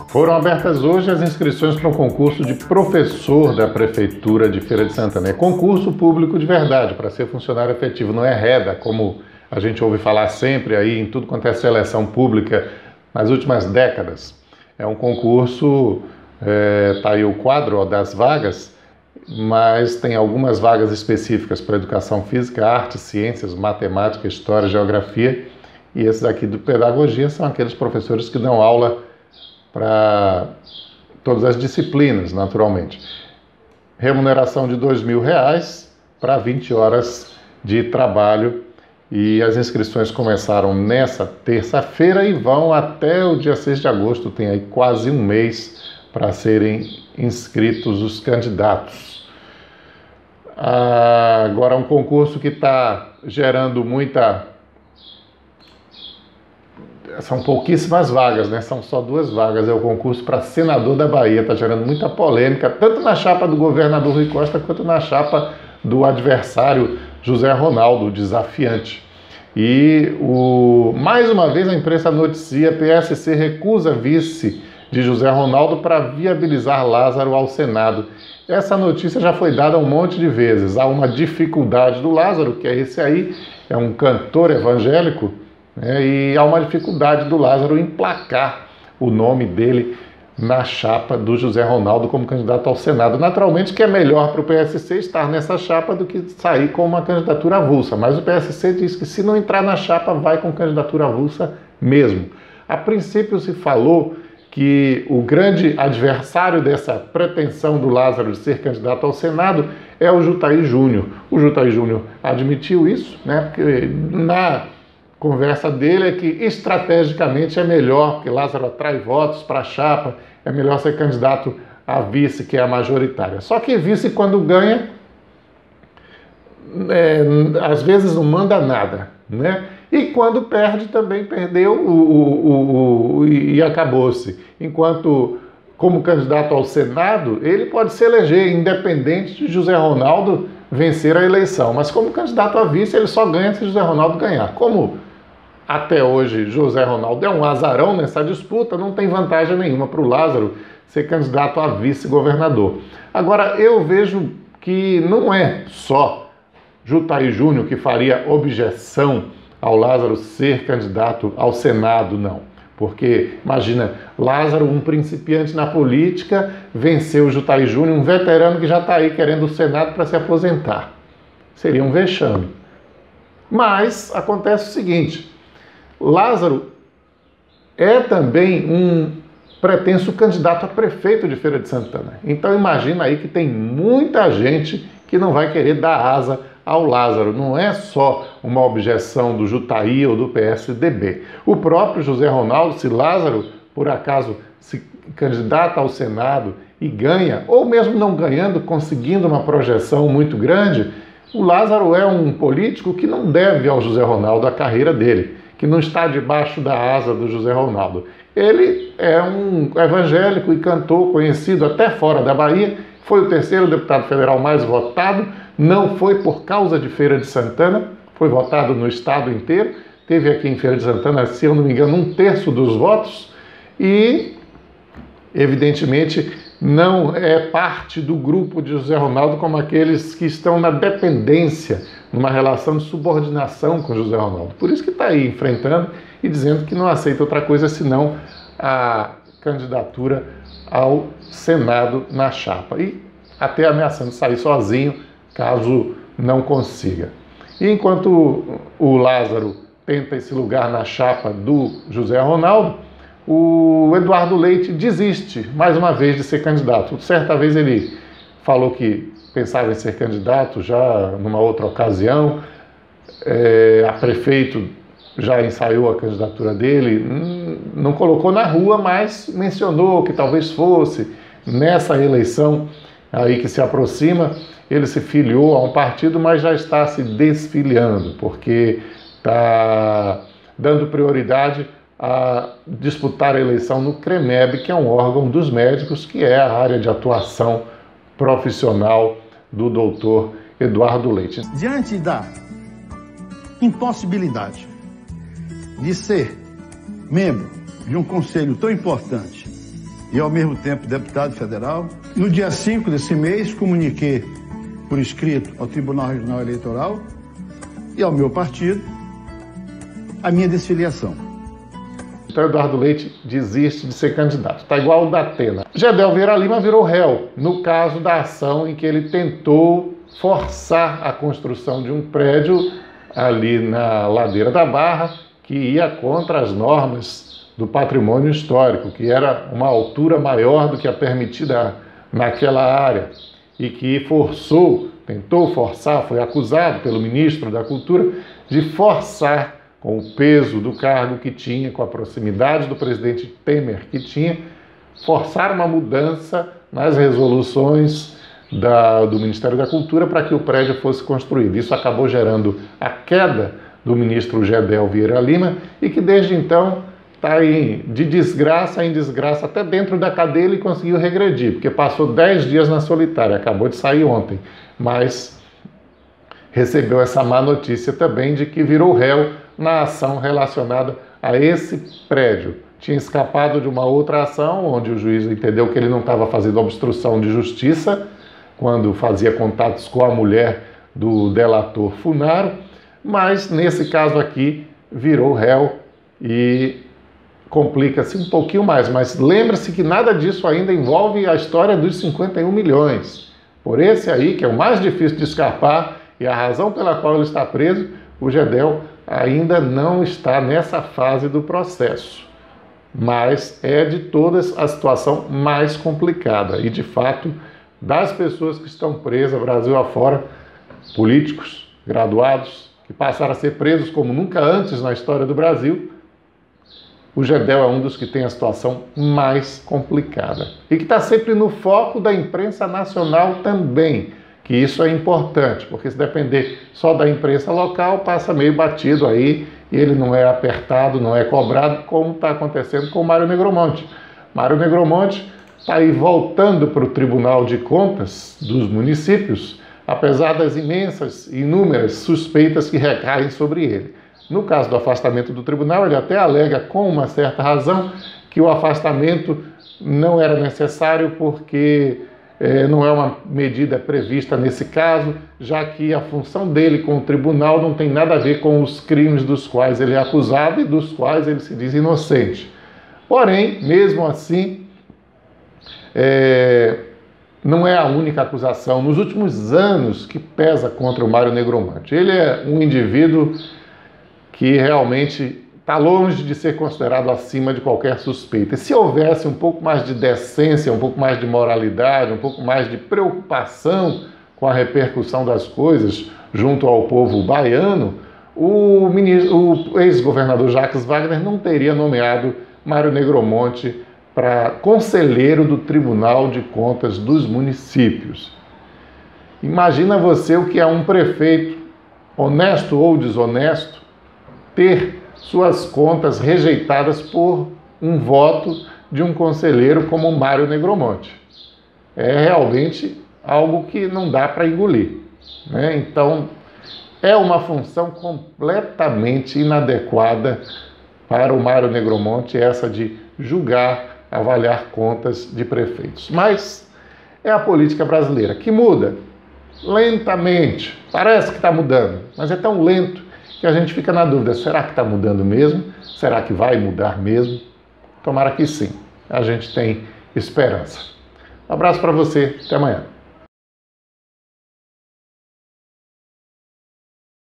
Foram abertas hoje as inscrições para um concurso de professor da Prefeitura de Feira de Santana. É concurso público de verdade, para ser funcionário efetivo, não é REDA, como a gente ouve falar sempre aí em tudo quanto é seleção pública nas últimas décadas. É um concurso, tá aí o quadro das vagas, mas tem algumas vagas específicas para educação física, artes, ciências, matemática, história, geografia, e esses aqui do pedagogia são aqueles professores que dão aula para todas as disciplinas, naturalmente. Remuneração de R$2.000 para 20 horas de trabalho, e as inscrições começaram nessa terça-feira e vão até o dia 6 de agosto, tem aí quase um mês para serem inscritos os candidatos. Agora, um concurso que está gerando são pouquíssimas vagas, né? São só 2 vagas. É o concurso para senador da Bahia. Está gerando muita polêmica, tanto na chapa do governador Rui Costa, quanto na chapa do adversário José Ronaldo, o desafiante. E, mais uma vez, a imprensa noticia: PSC recusa vice de José Ronaldo para viabilizar Lázaro ao Senado. Essa notícia já foi dada um monte de vezes. Há uma dificuldade do Lázaro, que é esse aí, é um cantor evangélico, né, e há uma dificuldade do Lázaro em emplacar o nome dele na chapa do José Ronaldo como candidato ao Senado. Naturalmente que é melhor para o PSC estar nessa chapa do que sair com uma candidatura avulsa, mas o PSC diz que se não entrar na chapa, vai com candidatura avulsa mesmo. A princípio se falou que o grande adversário dessa pretensão do Lázaro de ser candidato ao Senado é o Jutahy Júnior. O Jutahy Júnior admitiu isso, né? Porque na conversa dele é que estrategicamente é melhor, porque Lázaro atrai votos para a chapa, é melhor ser candidato a vice, que é a majoritária. Só que vice, quando ganha, às vezes não manda nada, né? E quando perde, também perdeu e acabou-se. Enquanto, como candidato ao Senado, ele pode se eleger, independente de José Ronaldo vencer a eleição. Mas como candidato a vice, ele só ganha se José Ronaldo ganhar. Como até hoje José Ronaldo é um azarão nessa disputa, não tem vantagem nenhuma para o Lázaro ser candidato a vice-governador. Agora, eu vejo que não é só Jutahy Júnior que faria objeção ao Lázaro ser candidato ao Senado, não. Porque, imagina, Lázaro, um principiante na política, venceu o Jutahy Júnior, um veterano que já está aí querendo o Senado para se aposentar. Seria um vexame. Mas acontece o seguinte: Lázaro é também um pretenso candidato a prefeito de Feira de Santana. Então imagina aí que tem muita gente que não vai querer dar asa ao Lázaro. Não é só uma objeção do Jutahy ou do PSDB. O próprio José Ronaldo, se Lázaro, por acaso, se candidata ao Senado e ganha, ou mesmo não ganhando, conseguindo uma projeção muito grande, o Lázaro é um político que não deve ao José Ronaldo a carreira dele, que não está debaixo da asa do José Ronaldo. Ele é um evangélico e cantor conhecido até fora da Bahia, foi o 3º deputado federal mais votado, não foi por causa de Feira de Santana, foi votado no estado inteiro, teve aqui em Feira de Santana, se eu não me engano, 1/3 dos votos, e evidentemente não é parte do grupo de José Ronaldo como aqueles que estão na dependência, numa relação de subordinação com José Ronaldo. Por isso que está aí enfrentando e dizendo que não aceita outra coisa senão a candidatura ao Senado na chapa. E até ameaçando sair sozinho, caso não consiga. E enquanto o Lázaro tenta esse lugar na chapa do José Ronaldo, o Eduardo Leite desiste, mais uma vez, de ser candidato. Certa vez ele falou que pensava em ser candidato já numa outra ocasião, a prefeito já ensaiou a candidatura dele, não colocou na rua, mas mencionou que talvez fosse. Nessa eleição aí que se aproxima, ele se filiou a um partido, mas já está se desfiliando, porque está dando prioridade a disputar a eleição no CREMEB, que é um órgão dos médicos, que é a área de atuação profissional do doutor Eduardo Leite. Diante da impossibilidade de ser membro de um conselho tão importante e, ao mesmo tempo, deputado federal, no dia 5 desse mês, comuniquei por escrito ao Tribunal Regional Eleitoral e ao meu partido a minha desfiliação. Então, Eduardo Leite desiste de ser candidato. Está igual o da Atena. Gedel Vieira Lima virou réu no caso da ação em que ele tentou forçar a construção de um prédio ali na ladeira da Barra que ia contra as normas do patrimônio histórico, que era uma altura maior do que a permitida naquela área e que tentou forçar, foi acusado pelo ministro da Cultura de forçar, com o peso do cargo que tinha, com a proximidade do presidente Temer que tinha, forçar uma mudança nas resoluções do Ministério da Cultura para que o prédio fosse construído. Isso acabou gerando a queda do ministro Gedel Vieira Lima e que desde então está de desgraça em desgraça, até dentro da cadeia ele conseguiu regredir, porque passou 10 dias na solitária, acabou de sair ontem, mas recebeu essa má notícia também de que virou réu na ação relacionada a esse prédio. Tinha escapado de uma outra ação, onde o juiz entendeu que ele não estava fazendo obstrução de justiça, quando fazia contatos com a mulher do delator Funaro, mas nesse caso aqui virou réu e complica-se um pouquinho mais. Mas lembra-se que nada disso ainda envolve a história dos 51 milhões. Por esse aí, que é o mais difícil de escapar e a razão pela qual ele está preso, o Gedel ainda não está nessa fase do processo. Mas é de todas a situação mais complicada. E, de fato, das pessoas que estão presas Brasil afora, políticos, graduados, que passaram a ser presos como nunca antes na história do Brasil, o Gedel é um dos que tem a situação mais complicada. E que está sempre no foco da imprensa nacional também, que isso é importante, porque se depender só da imprensa local, passa meio batido aí, e ele não é apertado, não é cobrado, como está acontecendo com o Mário Negromonte. Mário Negromonte está aí voltando para o Tribunal de Contas dos municípios, apesar das imensas e inúmeras suspeitas que recaem sobre ele. No caso do afastamento do tribunal, ele até alega, com uma certa razão, que o afastamento não era necessário porque não é uma medida prevista nesse caso, já que a função dele com o tribunal não tem nada a ver com os crimes dos quais ele é acusado e dos quais ele se diz inocente. Porém, mesmo assim, não é a única acusação nos últimos anos que pesa contra o Mário Negromonte. Ele é um indivíduo que realmente está longe de ser considerado acima de qualquer suspeita. E se houvesse um pouco mais de decência, um pouco mais de moralidade, um pouco mais de preocupação com a repercussão das coisas junto ao povo baiano, o ex-governador Jacques Wagner não teria nomeado Mário Negromonte para conselheiro do Tribunal de Contas dos municípios. Imagina você o que é um prefeito, honesto ou desonesto, ter suas contas rejeitadas por um voto de um conselheiro como Mário Negromonte. É realmente algo que não dá para engolir, né? Então, é uma função completamente inadequada para o Mário Negromonte, essa de julgar, avaliar contas de prefeitos. Mas é a política brasileira que muda lentamente. Parece que está mudando, mas é tão lento que a gente fica na dúvida, será que está mudando mesmo? Será que vai mudar mesmo? Tomara que sim. A gente tem esperança. Um abraço para você, até amanhã.